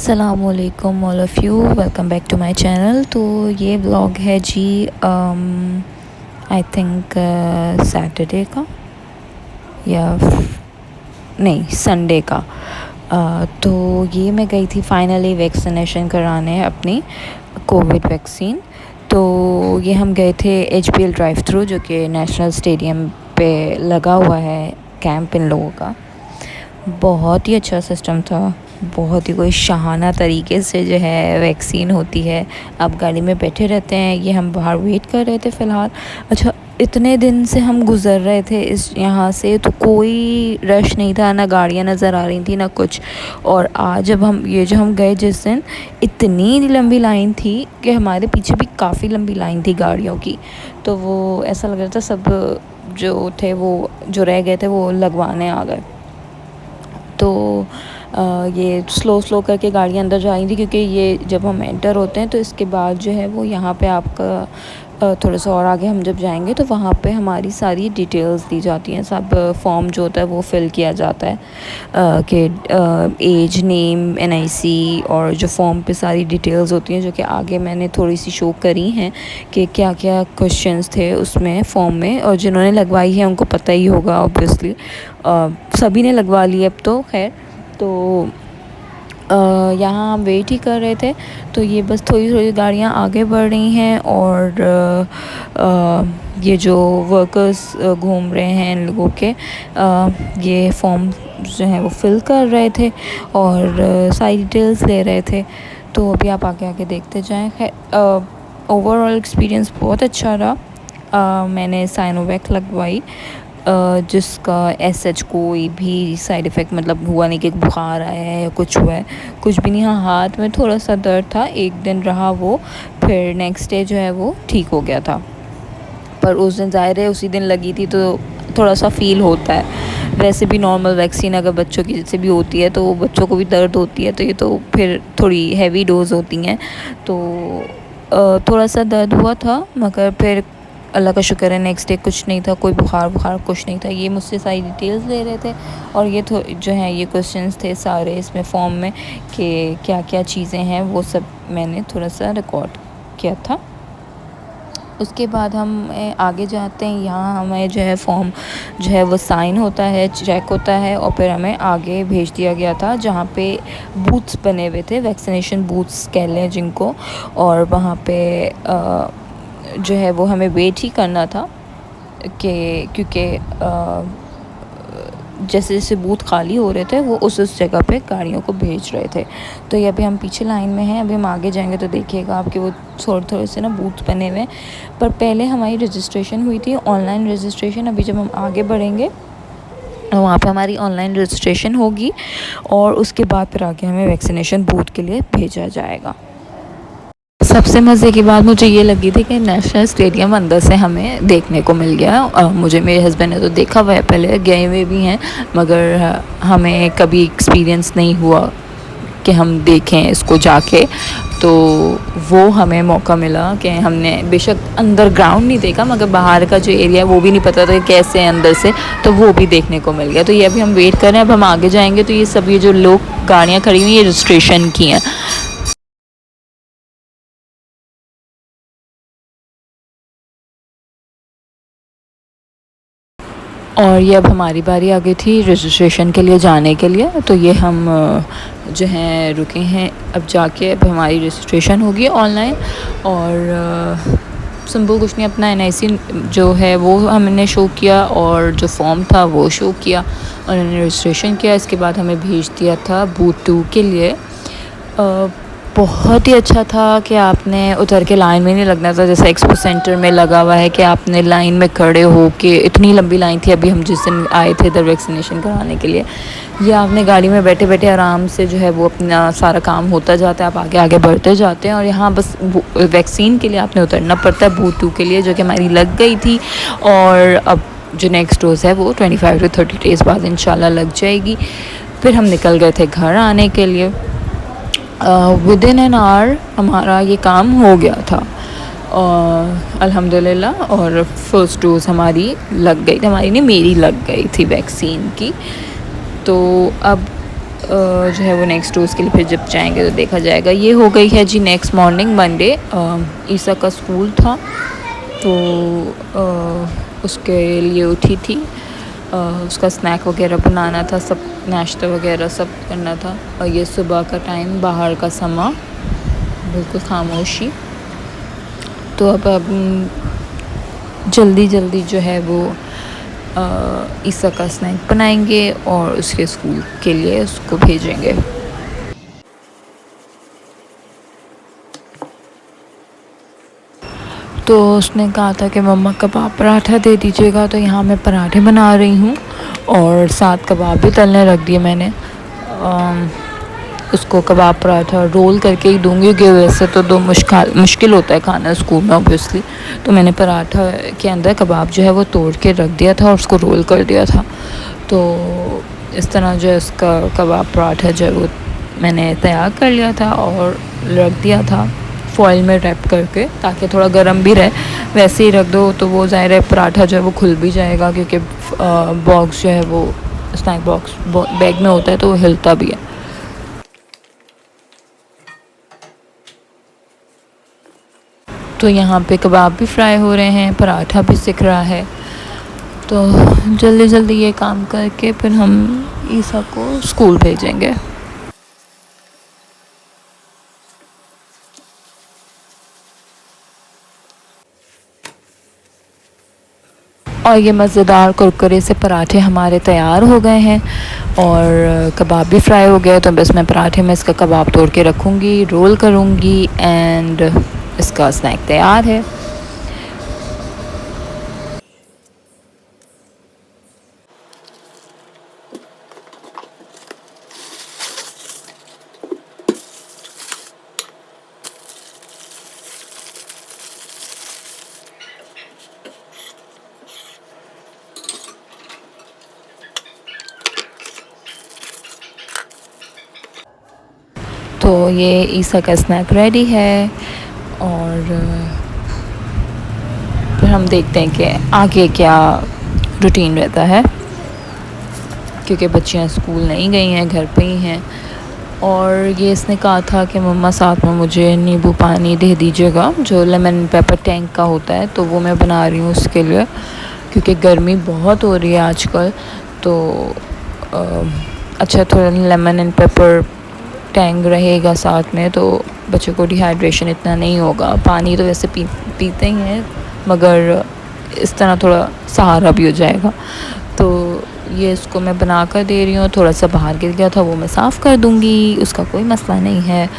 अस्सलामुअलैकुम all of you, welcome back to my channel. तो ये व्लॉग है जी आई थिंक सैटरडे का या नहीं संडे का। तो ये मैं गई थी फाइनली वैक्सीनेशन कराने अपनी कोविड वैक्सीन। तो ये हम गए थे HBL ड्राइव थ्रू, जो कि नेशनल स्टेडियम पे लगा हुआ है कैंप इन लोगों का। बहुत ही अच्छा सिस्टम था, बहुत ही कोई शाहाना तरीके से जो है वैक्सीन होती है। आप गाड़ी में बैठे रहते हैं, ये हम बाहर वेट कर रहे थे फ़िलहाल। अच्छा, इतने दिन से हम गुज़र रहे थे इस यहाँ से, तो कोई रश नहीं था, ना गाड़ियाँ नज़र आ रही थी ना कुछ। और आज जब हम गए जिस दिन, इतनी लंबी लाइन थी कि हमारे पीछे भी काफ़ी लंबी लाइन थी गाड़ियों की। तो वो ऐसा लग रहा था सब जो थे वो जो रह गए थे वो लगवाने आ गए। तो ये स्लो करके गाड़ियाँ अंदर जा रही थी, क्योंकि ये जब हम एंटर होते हैं तो इसके बाद जो है वो यहाँ पे आपका थोड़ा सा और आगे हम जब जाएंगे तो वहाँ पे हमारी सारी डिटेल्स दी जाती हैं। सब फॉर्म जो होता है वो फिल किया जाता है कि एज, नेम, NIC, और जो फॉर्म पे सारी डिटेल्स होती हैं, जो कि आगे मैंने थोड़ी सी शो करी हैं कि क्या क्या क्वेश्चंस थे उसमें फॉर्म में। और जिन्होंने लगवाई है उनको पता ही होगा ऑब्वियसली, सभी ने लगवा ली अब तो खैर। तो यहाँ हम वेट ही कर रहे थे, तो ये बस थोड़ी गाड़ियाँ आगे बढ़ रही हैं और ये जो वर्कर्स घूम रहे हैं इन लोगों के ये फॉर्म जो है वो फिल कर रहे थे और सारी डिटेल्स ले रहे थे। तो अभी आप आगे देखते जाएं। खैर ओवरऑल एक्सपीरियंस बहुत अच्छा रहा। मैंने साइनोवैक लगवाई, जिसका सच कोई भी साइड इफ़ेक्ट मतलब हुआ नहीं कि बुखार आया है या कुछ हुआ है, कुछ भी नहीं। हाँ, हाथ में थोड़ा सा दर्द था, एक दिन रहा वो, फिर नेक्स्ट डे जो है वो ठीक हो गया था। पर उस दिन ज़ाहिर है उसी दिन लगी थी तो थोड़ा सा फ़ील होता है। वैसे भी नॉर्मल वैक्सीन अगर बच्चों की जैसे भी होती है तो बच्चों को भी दर्द होती है, तो ये तो फिर थोड़ी हैवी डोज होती हैं। तो थोड़ा सा दर्द हुआ था, मगर फिर अल्लाह का शुक्र है नेक्स्ट डे कुछ नहीं था, कोई बुखार कुछ नहीं था। ये मुझसे सारी डिटेल्स ले रहे थे और ये जो हैं ये क्वेश्चंस थे सारे इसमें फॉर्म में कि क्या क्या चीज़ें हैं, वो सब मैंने थोड़ा सा रिकॉर्ड किया था। उसके बाद हम आगे जाते हैं। यहाँ हमें जो है फॉर्म जो है वो साइन होता है, चेक होता है, और फिर हमें आगे भेज दिया गया था जहाँ पे बूथ्स बने हुए थे, वैक्सीनेशन बूथ्स कह लें जिनको। और वहाँ पे जो है वो हमें वेट ही करना था कि क्योंकि जैसे जैसे बूथ खाली हो रहे थे वो उस जगह पे गाड़ियों को भेज रहे थे। तो ये अभी हम पीछे लाइन में हैं, अभी हम आगे जाएंगे तो देखिएगा आपके वो थोड़े से ना बूथ बने हुए हैं। पर पहले हमारी रजिस्ट्रेशन हुई थी, ऑनलाइन रजिस्ट्रेशन। अभी जब हम आगे बढ़ेंगे वहाँ पे हमारी ऑनलाइन रजिस्ट्रेशन होगी और उसके बाद फिर आगे हमें वैक्सीनेशन बूथ के लिए भेजा जाएगा। सबसे मज़े की बात मुझे ये लगी थी कि नेशनल स्टेडियम अंदर से हमें देखने को मिल गया। मुझे मेरे हस्बैंड ने तो देखा हुआ है, पहले गए हुए भी हैं, मगर हमें कभी एक्सपीरियंस नहीं हुआ कि हम देखें इसको जाके। तो वो हमें मौका मिला कि हमने बेशक अंदर ग्राउंड नहीं देखा, मगर बाहर का जो एरिया है वो भी नहीं पता था कैसे है अंदर से, तो वो भी देखने को मिल गया। तो ये अभी हम वेट कर रहे हैं, अब हम आगे जाएंगे तो ये सब ये जो लोग गाड़ियाँ खड़ी हुई ये रजिस्ट्रेशन की हैं। और ये अब हमारी बारी आ गई थी रजिस्ट्रेशन के लिए जाने के लिए। तो ये हम जो हैं रुके हैं, अब जाके अब हमारी रजिस्ट्रेशन होगी ऑनलाइन। और सिंपल कुछ नहीं, अपना NIC जो है वो हमने शो किया और जो फॉर्म था वो शो किया और हमने रजिस्ट्रेशन किया। इसके बाद हमें भेज दिया था बूथ 2 के लिए। बहुत ही अच्छा था कि आपने उतर के लाइन में नहीं लगना था, जैसे एक्सपो सेंटर में लगा हुआ है कि आपने लाइन में खड़े हो के, इतनी लंबी लाइन थी अभी हम जिस दिन आए थे इधर वैक्सीनेशन कराने के लिए। ये आपने गाड़ी में बैठे बैठे आराम से जो है वो अपना सारा काम होता जाता है, आप आगे आगे बढ़ते जाते हैं। और यहाँ बस वैक्सीन के लिए आपने उतरना पड़ता है बूथ 2 के लिए, जो कि हमारी लग गई थी। और अब जो नेक्स्ट डोज़ है वो 25 से 30 डेज़ बाद इंशाल्लाह लग जाएगी। फिर हम निकल गए थे घर आने के लिए। विदिन एन आवर हमारा ये काम हो गया था अल्हम्दुलिल्लाह। और फर्स्ट डोज़ हमारी लग गई थी, हमारी नहीं मेरी लग गई थी वैक्सीन की। तो अब जो है वो नेक्स्ट डोज के लिए फिर जब जाएंगे तो देखा जाएगा। ये हो गई है जी नेक्स्ट मॉर्निंग मंडे। ईसा का स्कूल था तो उसके लिए उठी थी। उसका स्नैक वगैरह बनाना था, सब नाश्ता वगैरह सब करना था। और ये सुबह का टाइम, बाहर का समा, बिल्कुल खामोशी। तो अब जल्दी जल्दी जो है वो ईसा का स्नैक बनाएंगे और उसके स्कूल के लिए उसको भेजेंगे। तो उसने कहा था कि मम्मा कबाब पराठा दे दीजिएगा, तो यहाँ मैं पराठे बना रही हूँ और साथ कबाब भी तलने रख दिए मैंने। उसको कबाब पराठा रोल करके ही दूंगी क्योंकि वैसे तो दो मुश्किल होता है खाना स्कूल में ऑब्वियसली। तो मैंने पराठा के अंदर कबाब जो है वो तोड़ के रख दिया था और उसको रोल कर दिया था। तो इस तरह जो है उसका कबाब पराठा जो है वो मैंने तैयार कर लिया था और रख दिया था फॉइल में रैप करके, ताकि थोड़ा गर्म भी रहे। वैसे ही रख दो तो वो ज़ाहिर है पराठा जो है वो खुल भी जाएगा, क्योंकि बॉक्स जो है वो स्नैक बॉक्स बैग में होता है तो वो हिलता भी है। तो यहाँ पे कबाब भी फ्राई हो रहे हैं, पराठा भी सिक रहा है। तो जल्दी जल्दी ये काम करके फिर हम ईसा को स्कूल भेजेंगे। और ये मज़ेदार कुरकुरे से पराठे हमारे तैयार हो गए हैं और कबाब भी फ्राई हो गया। तो बस मैं पराठे में इसका कबाब तोड़ के रखूँगी, रोल करूँगी एंड इसका स्नैक तैयार है। तो ये ईसा का स्नैक रेडी है और फिर हम देखते हैं कि आगे क्या रूटीन रहता है, क्योंकि बच्चियां स्कूल नहीं गई हैं, घर पे ही हैं। और ये इसने कहा था कि मम्मा साथ में मुझे नींबू पानी दे दीजिएगा, जो लेमन पेपर टैंक का होता है, तो वो मैं बना रही हूँ उसके लिए, क्योंकि गर्मी बहुत हो रही है आजकल। तो अच्छा थोड़ा लेमन एंड पेपर टैंक रहेगा साथ में तो बच्चों को डिहाइड्रेशन इतना नहीं होगा। पानी तो वैसे पीते ही हैं, मगर इस तरह थोड़ा सहारा भी हो जाएगा। तो ये इसको मैं बना कर दे रही हूँ। थोड़ा सा बाहर गिर गया था, वो मैं साफ़ कर दूँगी, उसका कोई मसला नहीं है।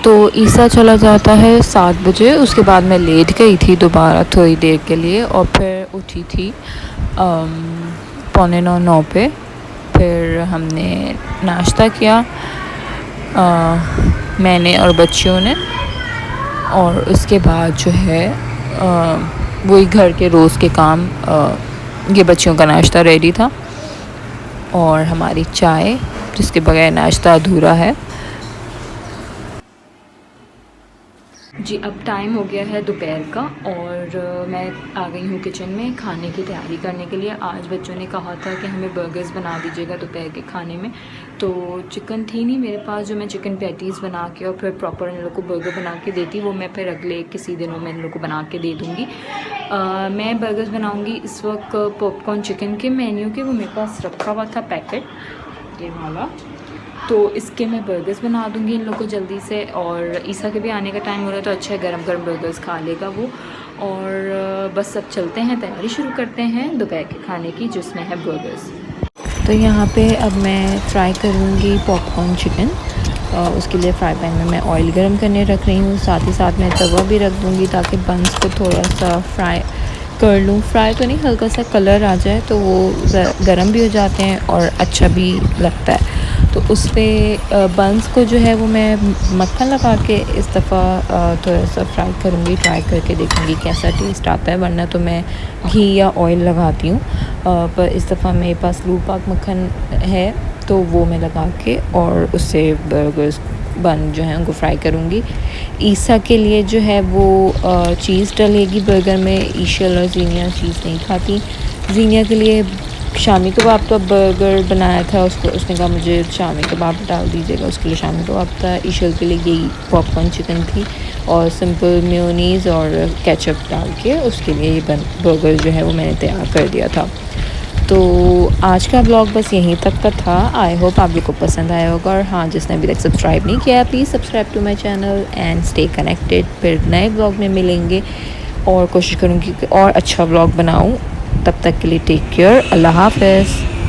तो ईसा चला जाता है 7 बजे। उसके बाद मैं लेट गई थी दोबारा थोड़ी देर के लिए और फिर उठी थी 8:45-9 पे। फिर हमने नाश्ता किया मैंने और बच्चियों ने, और उसके बाद जो है वही घर के रोज़ के काम। ये बच्चियों का नाश्ता रेडी था और हमारी चाय, जिसके बगैर नाश्ता अधूरा है। जी अब टाइम हो गया है दोपहर का और मैं आ गई हूँ किचन में खाने की तैयारी करने के लिए। आज बच्चों ने कहा था कि हमें बर्गर्स बना दीजिएगा दोपहर के खाने में, तो चिकन थी नहीं मेरे पास जो मैं चिकन पैटीज़ बना के और फिर प्रॉपर इन लोगों को बर्गर बना के देती। वो मैं फिर अगले किसी दिनों में इन लोगों को बना के दे दूँगी। मैं बर्गर्स बनाऊँगी इस वक्त पॉपकॉर्न चिकन के मेन्यू के, वो मेरे पास रखा हुआ था पैकेट ये वाला। तो इसके मैं बर्गर्स बना दूँगी इन लोगों को जल्दी से। और ईसा के भी आने का टाइम हो रहा है तो अच्छा है, गरम गरम बर्गर्स खा लेगा वो। और बस अब चलते हैं, तैयारी शुरू करते हैं दोपहर के खाने की, जिसमें है बर्गर्स। तो यहाँ पे अब मैं फ्राई करूँगी पॉपकॉर्न चिकन। उसके लिए फ्राई पैन में मैं ऑयल गरम करने रख रही हूँ, साथ ही साथ मैं तवा भी रख दूँगी ताकि बंस को थोड़ा सा फ्राई कर लूँ। फ्राई तो नहीं, हल्का सा कलर आ जाए तो वो गरम भी हो जाते हैं और अच्छा भी लगता है। तो उस पर बंस को जो है वो मैं मक्खन लगा के इस दफ़ा थोड़ा सा फ्राई करूँगी, ट्राई करके देखूँगी कैसा टेस्ट आता है। वरना तो मैं घी या ऑयल लगाती हूँ, पर इस दफ़ा मेरे पास लूप पाक मक्खन है तो वो मैं लगा के और उससे बर्गर्स बन जो है उनको फ्राई करूँगी। ईसा के लिए जो है वो चीज़ डलेगी बर्गर में। ईशल और जीनिया चीज़ नहीं खाती। जीनिया के लिए शामी कबाब का बर्गर बनाया था, उसको उसने कहा मुझे शामी कबाब डाल दीजिएगा, उसके लिए शामी कबाब था। ईशल के लिए यही पॉपकॉर्न चिकन थी और सिंपल मेयोनीज़ और केचप डाल के उसके लिए ये बर्गर जो है वो मैंने तैयार कर दिया था। तो आज का ब्लॉग बस यहीं तक का था। आई होप आप लोग को पसंद आया होगा, और हाँ, जिसने अभी तक सब्सक्राइब नहीं किया please subscribe to my channel and stay connected. फिर नए ब्लॉग में मिलेंगे और कोशिश करूँगी कि और अच्छा ब्लॉग बनाऊँ। तब तक के लिए टेक केयर, अल्लाह हाफ़िज़।